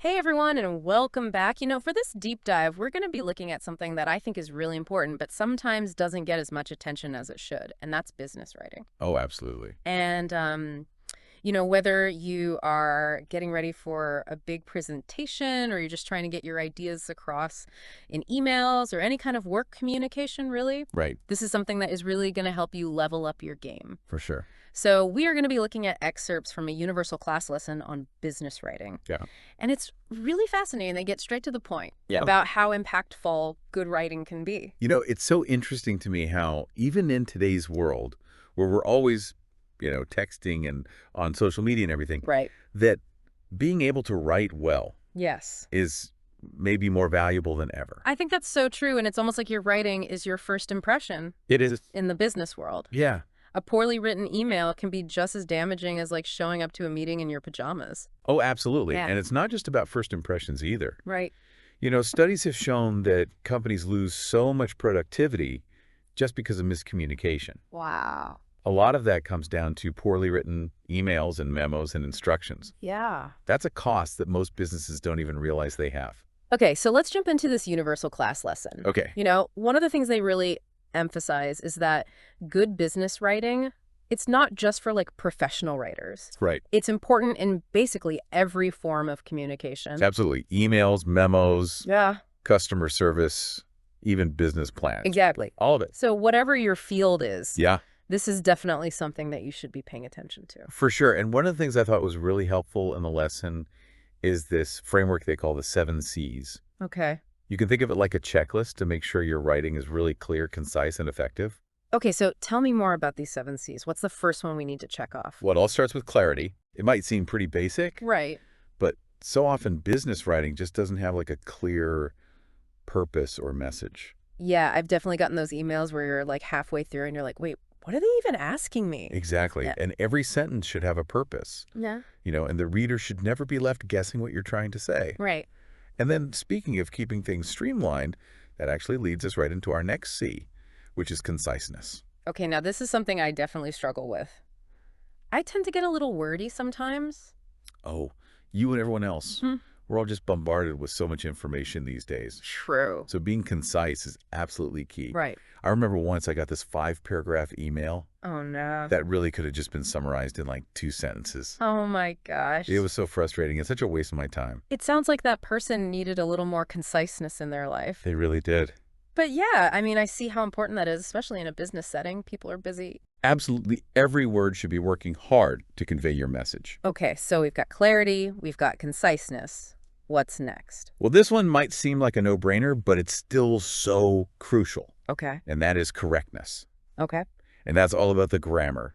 Hey everyone, and welcome back. For this deep dive, we're going to be looking at something that I think is really important, but sometimes doesn't get as much attention as it should, and that's business writing. Oh, absolutely. And, whether you are getting ready for a big presentation or you're just trying to get your ideas across in emails or any kind of work communication, really, Right, this is something that is really going to help you level up your game. for sure. So we are going to be looking at excerpts from a universal class lesson on business writing. Yeah. And it's really fascinating. They get straight to the point Yeah. about how impactful good writing can be. It's so interesting to me how even in today's world where we're always, texting and on social media and everything, Right. that being able to write well Yes. is maybe more valuable than ever. I think that's so true. And it's almost like your writing is your first impression It is. in the business world. Yeah. A poorly written email can be just as damaging as like showing up to a meeting in your pajamas. Oh, absolutely. Yeah. And it's not just about first impressions either. Right. Studies have shown that companies lose so much productivity just because of miscommunication. Wow. A lot of that comes down to poorly written emails and memos and instructions. Yeah. That's a cost that most businesses don't even realize they have. Okay, so let's jump into this universal class lesson. Okay. One of the things they really emphasize is that good business writing, it's not just for like professional writers. Right. It's important in basically every form of communication. Absolutely. Emails, memos, Yeah, customer service, even business plans. exactly. All of it. So whatever your field is, Yeah, this is definitely something that you should be paying attention to. for sure. And one of the things I thought was really helpful in the lesson is this framework they call the 7 C's. Okay. You can think of it like a checklist to make sure your writing is really clear, concise, and effective. Okay, so tell me more about these 7 C's. What's the first one we need to check off? Well, it all starts with clarity. It might seem pretty basic, Right. but so often business writing just doesn't have like a clear purpose or message. Yeah, I've definitely gotten those emails where you're like halfway through and you're like, wait, what are they even asking me? Exactly. Yeah. And every sentence should have a purpose, Yeah. and the reader should never be left guessing what you're trying to say. Right. And then speaking of keeping things streamlined, that actually leads us right into our next C, which is conciseness. Okay, now this is something I definitely struggle with. I tend to get a little wordy sometimes. Oh, you and everyone else. Hmm. We're all just bombarded with so much information these days. True. So being concise is absolutely key. Right. I remember once I got this 5-paragraph email Oh, no. that really could have just been summarized in like 2 sentences. Oh, my gosh. It was so frustrating and such a waste of my time. It sounds like that person needed a little more conciseness in their life. They really did. But yeah, I see how important that is, especially in a business setting. People are busy. Absolutely every word should be working hard to convey your message. Okay, so we've got clarity, we've got conciseness. What's next? Well, this one might seem like a no-brainer, but it's still so crucial, Okay. and that is correctness. Okay. And that's all about the grammar,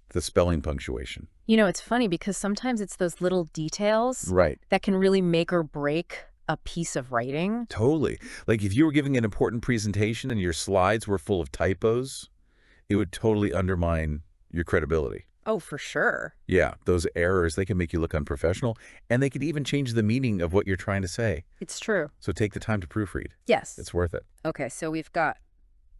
the spelling punctuation. It's funny because sometimes it's those little details Right. that can really make or break a piece of writing. Totally. Like if you were giving an important presentation and your slides were full of typos, it would totally undermine your credibility. Oh, for sure. Yeah, those errors, they can make you look unprofessional, and they could even change the meaning of what you're trying to say. It's true. So take the time to proofread. Yes. It's worth it. Okay, so we've got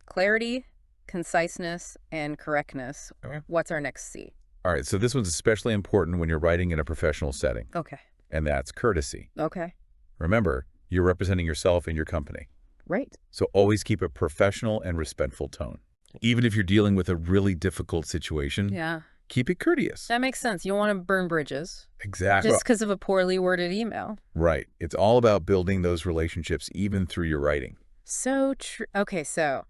clarity, conciseness, and correctness. Okay. What's our next C? All right, so this one's especially important when you're writing in a professional setting, Okay. and that's courtesy. Okay. Remember, you're representing yourself and your company. Right. So always keep a professional and respectful tone. Even if you're dealing with a really difficult situation, Yeah. keep it courteous. That makes sense. You don't want to burn bridges Exactly. just because of a poorly worded email. Right. It's all about building those relationships even through your writing. So true. Okay, so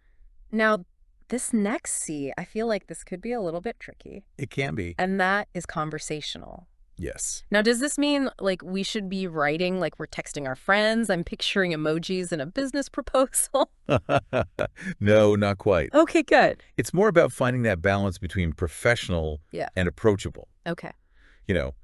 now this next C, I feel like this could be a little bit tricky, It can be. and that is conversational. Yes. Now, does this mean like we should be writing like we're texting our friends? I'm picturing emojis in a business proposal. No, not quite. Okay, good. It's more about finding that balance between professional Yeah. and approachable. Okay. You know,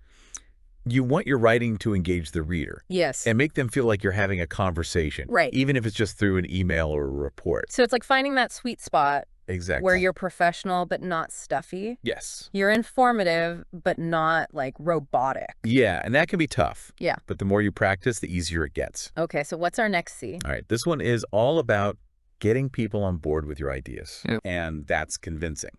you want your writing to engage the reader Yes. and make them feel like you're having a conversation. Right. Even if it's just through an email or a report. So it's like finding that sweet spot Exactly. where you're professional but not stuffy. Yes. You're informative but not like robotic. Yeah, and that can be tough. Yeah. But the more you practice, the easier it gets. Okay, so what's our next C? All right, this one is all about getting people on board with your ideas. Yep. And that's convincing.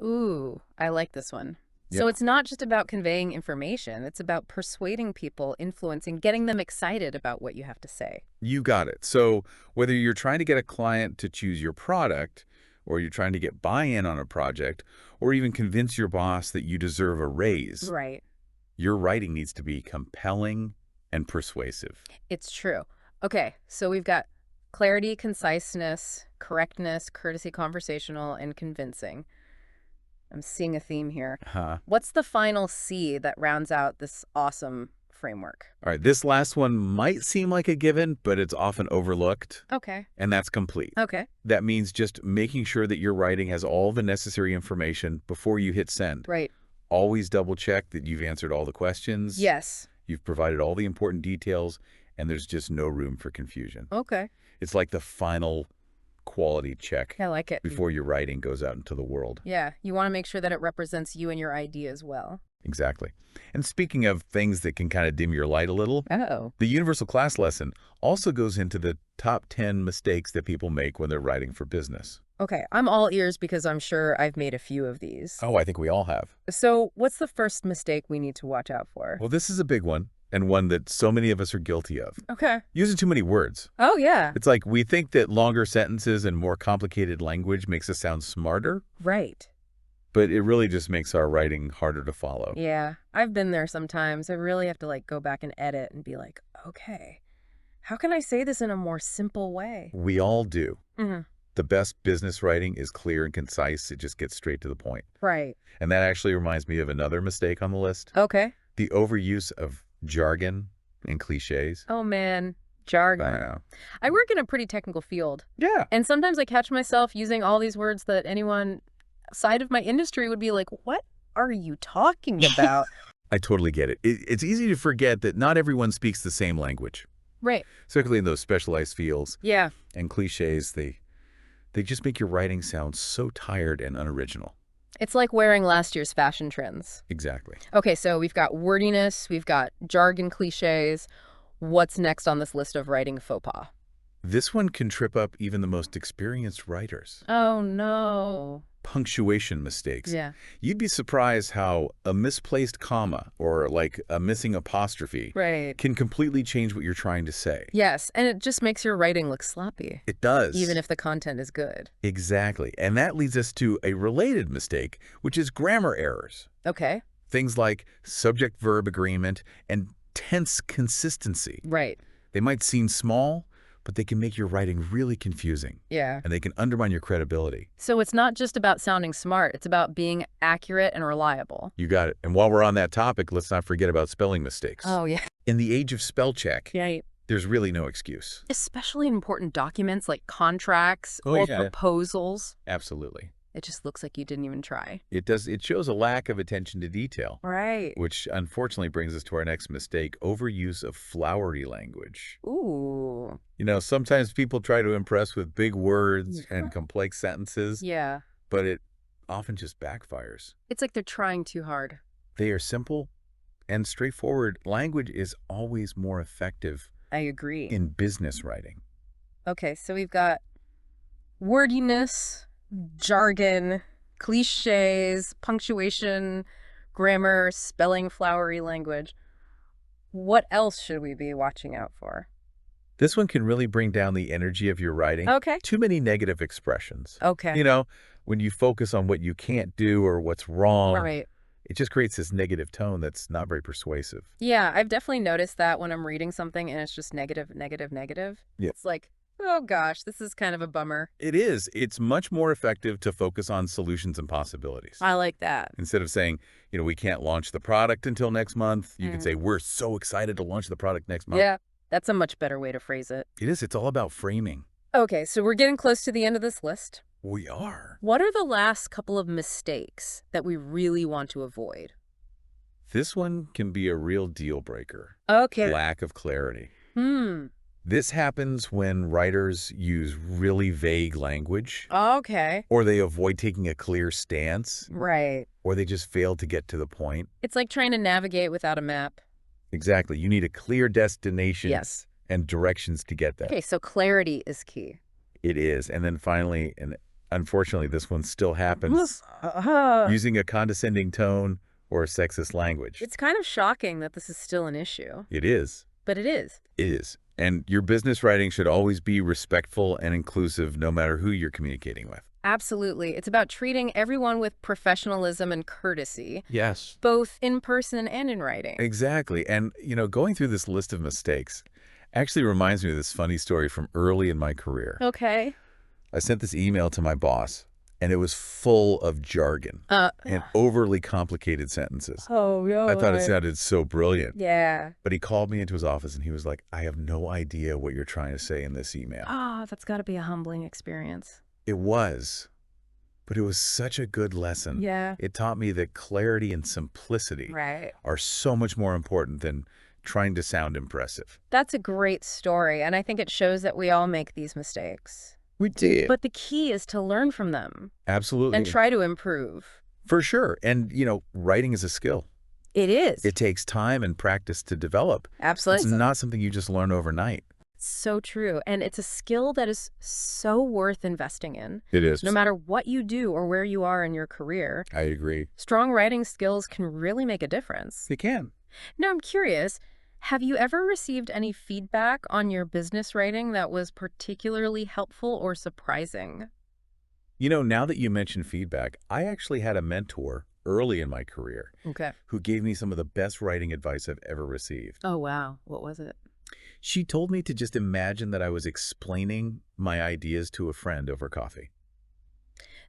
Ooh, I like this one. So Yep. it's not just about conveying information. It's about persuading people, influencing, getting them excited about what you have to say. You got it. So whether you're trying to get a client to choose your product, or you're trying to get buy-in on a project, or even convince your boss that you deserve a raise, Right. your writing needs to be compelling and persuasive. It's true. Okay, so we've got clarity, conciseness, correctness, courtesy, conversational, and convincing. I'm seeing a theme here. Huh. What's the final C that rounds out this awesome framework? All right, this last one might seem like a given, but it's often overlooked, Okay. and that's complete. Okay. That means just making sure that your writing has all the necessary information before you hit send. Right. Always double check that you've answered all the questions, Yes. you've provided all the important details, and there's just no room for confusion. Okay. It's like the final quality check I like it. before your writing goes out into the world. Yeah, you want to make sure that it represents you and your idea as well. Exactly. And speaking of things that can kind of dim your light a little, Oh. the universal class lesson also goes into the top 10 mistakes that people make when they're writing for business. Okay, I'm all ears because I'm sure I've made a few of these. Oh, I think we all have. So, what's the first mistake we need to watch out for? Well, this is a big one, and one that so many of us are guilty of. Okay. Using too many words. Oh, yeah. It's like we think that longer sentences and more complicated language makes us sound smarter, Right. but it really just makes our writing harder to follow. Yeah, I've been there sometimes. I really have to go back and edit and be like, okay, how can I say this in a more simple way? We all do. Hmm. The best business writing is clear and concise. It just gets straight to the point. Right. And that actually reminds me of another mistake on the list. Okay. The overuse of jargon and cliches. Oh, man. I Jargon. know. I work in a pretty technical field, Yeah. and sometimes I catch myself using all these words that anyone outside of my industry would be like, what are you talking about? I totally get it. It's easy to forget that not everyone speaks the same language, Right. particularly in those specialized fields. Yeah. And cliches, they just make your writing sound so tired and unoriginal. It's like wearing last year's fashion trends. Exactly. Okay, so we've got wordiness, we've got jargon cliches. What's next on this list of writing faux pas? This one can trip up even the most experienced writers. Oh, no. Punctuation mistakes. Yeah. You'd be surprised how a misplaced comma or like a missing apostrophe Right. can completely change what you're trying to say. Yes, and it just makes your writing look sloppy, It does. even if the content is good. Exactly. And that leads us to a related mistake, which is grammar errors. Okay. Things like subject-verb agreement and tense consistency. Right. They might seem small, but they can make your writing really confusing, Yeah. and they can undermine your credibility. So it's not just about sounding smart, it's about being accurate and reliable. You got it. And while we're on that topic, let's not forget about spelling mistakes. Oh, yeah. In the age of spell check, Right. there's really no excuse. Especially in important documents like contracts Oh, or yeah. proposals. Absolutely. It just looks like you didn't even try. It does. It shows a lack of attention to detail, Right. which unfortunately brings us to our next mistake, overuse of flowery language. Ooh. You know, sometimes people try to impress with big words and complex sentences, Yeah. but it often just backfires. It's like they're trying too hard. They are simple and straightforward. Language is always more effective I agree. in business writing. Okay, so we've got wordiness, jargon, cliches, punctuation, grammar, spelling, flowery language. What else should we be watching out for? This one can really bring down the energy of your writing. Okay. Too many negative expressions. Okay. You know, when you focus on what you can't do or what's wrong, Right. it just creates this negative tone that's not very persuasive. Yeah, I've definitely noticed that when I'm reading something and it's just negative, negative, negative. Yeah. It's like, oh gosh, this is kind of a bummer. It is. It's much more effective to focus on solutions and possibilities. I like that. Instead of saying, you know, we can't launch the product until next month, you can Mm. say, we're so excited to launch the product next month. Yeah, that's a much better way to phrase it. It is. It's all about framing. Okay, so we're getting close to the end of this list. We are. What are the last couple of mistakes that we really want to avoid? This one can be a real deal breaker. Okay. Lack of clarity. Hmm. This happens when writers use really vague language, Okay. or they avoid taking a clear stance, Right. or they just fail to get to the point. It's like trying to navigate without a map. Exactly. You need a clear destination Yes. and directions to get there. Okay, so clarity is key. It is. And then finally, and unfortunately this one still happens, Uh, using a condescending tone or sexist language. It's kind of shocking that this is still an issue, It is. but it is. It is. And your business writing should always be respectful and inclusive no matter who you're communicating with. Absolutely. It's about treating everyone with professionalism and courtesy, Yes. both in person and in writing. Exactly. And, going through this list of mistakes actually reminds me of this funny story from early in my career. Okay. I sent this email to my boss, and it was full of jargon and overly complicated sentences. Oh, no. I thought it sounded so brilliant. Yeah. But he called me into his office, and he was like, I have no idea what you're trying to say in this email. That's got to be a humbling experience. It was, but it was such a good lesson. Yeah. It taught me that clarity and simplicity Right. are so much more important than trying to sound impressive. That's a great story, and I think it shows that we all make these mistakes. We did. But the key is to learn from them Absolutely. and try to improve. For sure. And, writing is a skill. It is. It takes time and practice to develop. Absolutely. It's not something you just learn overnight. So true. And it's a skill that is so worth investing in. It is. No matter what you do or where you are in your career, I agree. strong writing skills can really make a difference. It can. Now, I'm curious, have you ever received any feedback on your business writing that was particularly helpful or surprising? Now that you mention feedback, I actually had a mentor early in my career Okay. who gave me some of the best writing advice I've ever received. Oh, wow. What was it? She told me to just imagine that I was explaining my ideas to a friend over coffee.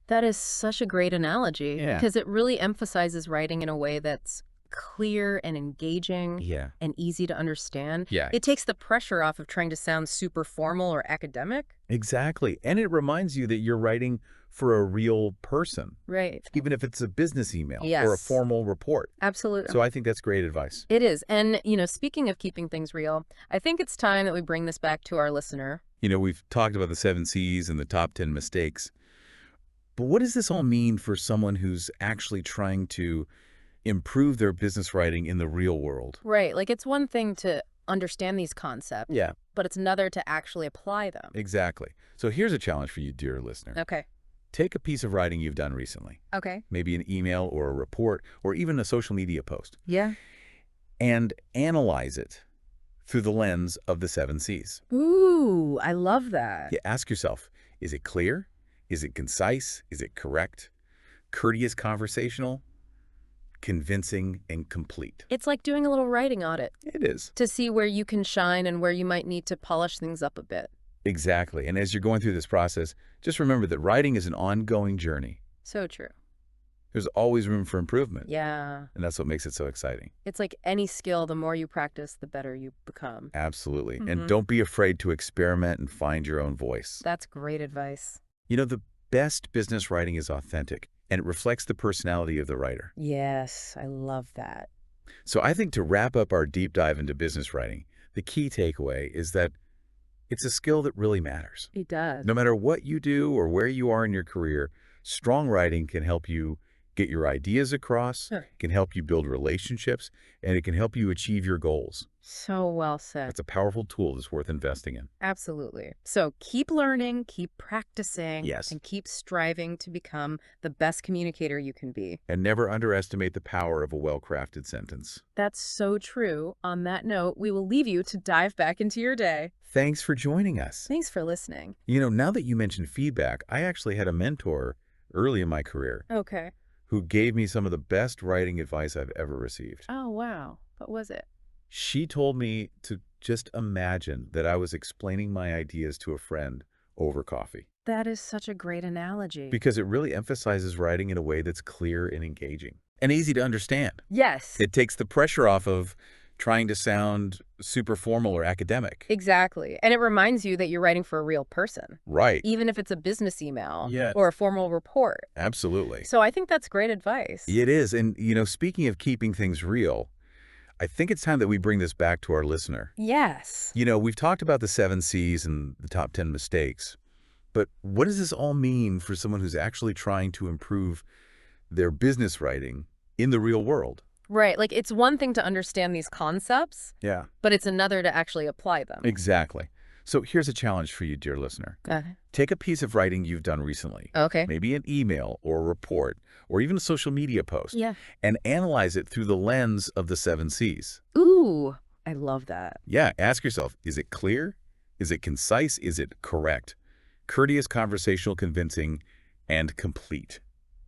That is such a great analogy Yeah. because it really emphasizes writing in a way that's clear and engaging Yeah. and easy to understand. Yeah. It takes the pressure off of trying to sound super formal or academic. Exactly. And it reminds you that you're writing for a real person, Right. even if it's a business email or a Yes. formal report. Absolutely. So I think that's great advice. It is. And, speaking of keeping things real, I think it's time that we bring this back to our listener. We've talked about the 7 C's and the top 10 mistakes. But what does this all mean for someone who's actually trying to improve their business writing in the real world? Right. Like, it's one thing to understand these concepts, Yeah, but it's another to actually apply them. exactly. So here's a challenge for you, dear listener. Okay. Take a piece of writing you've done recently, Okay. maybe an email or a report or even a social media post, Yeah. and analyze it through the lens of the 7 C's. Ooh, I love that. You ask yourself, is it clear? Is it concise? Is it correct? Courteous, conversational? Convincing, and complete? It's like doing a little writing audit It is. to see where you can shine and where you might need to polish things up a bit. Exactly. And as you're going through this process, just remember that writing is an ongoing journey. So true. There's always room for improvement. Yeah. And that's what makes it so exciting. It's like any skill, the more you practice, the better you become. Absolutely. And Mhm. don't be afraid to experiment and find your own voice. That's great advice. The best business writing is authentic, and it reflects the personality of the writer. Yes, I love that. So I think to wrap up our deep dive into business writing, the key takeaway is that it's a skill that really matters. It does. No matter what you do or where you are in your career, strong writing can help you get your ideas across, Sure. can help you build relationships, and it can help you achieve your goals. So well said. That's a powerful tool that's worth investing in. Absolutely. So keep learning, keep practicing, Yes. and keep striving to become the best communicator you can be. And never underestimate the power of a well-crafted sentence. That's so true. On that note, we will leave you to dive back into your day. Thanks for joining us. Thanks for listening. Now that you mentioned feedback, I actually had a mentor early in my career Okay. who gave me some of the best writing advice I've ever received. Oh, wow. What was it? She told me to just imagine that I was explaining my ideas to a friend over coffee, That is such a great analogy. because it really emphasizes writing in a way that's clear and engaging and easy to understand. Yes. It takes the pressure off of trying to sound super formal or academic. Exactly. And it reminds you that you're writing for a real person, Right. even if it's a business email Yes. or a formal report. Absolutely. So I think that's great advice. It is. And, speaking of keeping things real, I think it's time that we bring this back to our listener. Yes. We've talked about the 7 C's and the top 10 mistakes, but what does this all mean for someone who's actually trying to improve their business writing in the real world? Right. Like, it's one thing to understand these concepts, Yeah. but it's another to actually apply them. Exactly. So here's a challenge for you, dear listener. Okay. Take a piece of writing you've done recently, Okay. maybe an email or a report, or even a social media post, Yeah. and analyze it through the lens of the 7 Cs. Ooh, I love that. Yeah, ask yourself, is it clear? Is it concise? Is it correct? Courteous, conversational, convincing, and complete.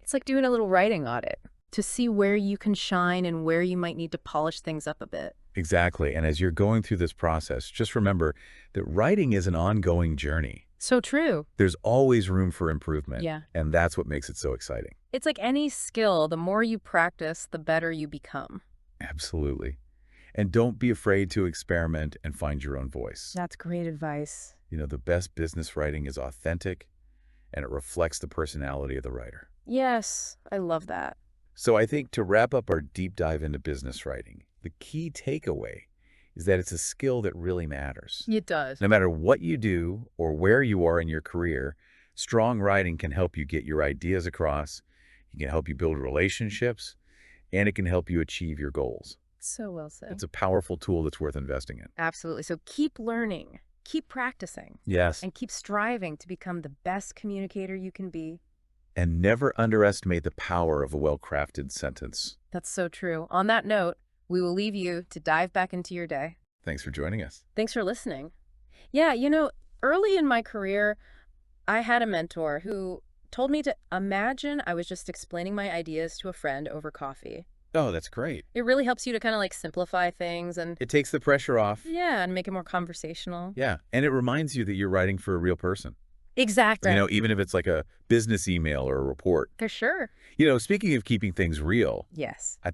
It's like doing a little writing audit to see where you can shine and where you might need to polish things up a bit. Exactly. And as you're going through this process, just remember that writing is an ongoing journey. So true. There's always room for improvement. Yeah. And that's what makes it so exciting. It's like any skill, the more you practice, the better you become. Absolutely. And don't be afraid to experiment and find your own voice. That's great advice. The best business writing is authentic and it reflects the personality of the writer. Yes, I love that. So I think to wrap up our deep dive into business writing, the key takeaway is that it's a skill that really matters. It does. No matter what you do or where you are in your career, strong writing can help you get your ideas across, it can help you build relationships, and it can help you achieve your goals. So well said. It's a powerful tool that's worth investing in. Absolutely. So keep learning, keep practicing, Yes. and keep striving to become the best communicator you can be. And never underestimate the power of a well-crafted sentence. That's so true. On that note, we will leave you to dive back into your day. Thanks for joining us. Thanks for listening. Yeah, early in my career, I had a mentor who told me to imagine I was just explaining my ideas to a friend over coffee. Oh, that's great. It really helps you to kind of like simplify things and It takes the pressure off. yeah, and make it more conversational. Yeah, and it reminds you that you're writing for a real person. Exactly. Even if it's like a business email or a report. For sure. Speaking of keeping things real, Yes. I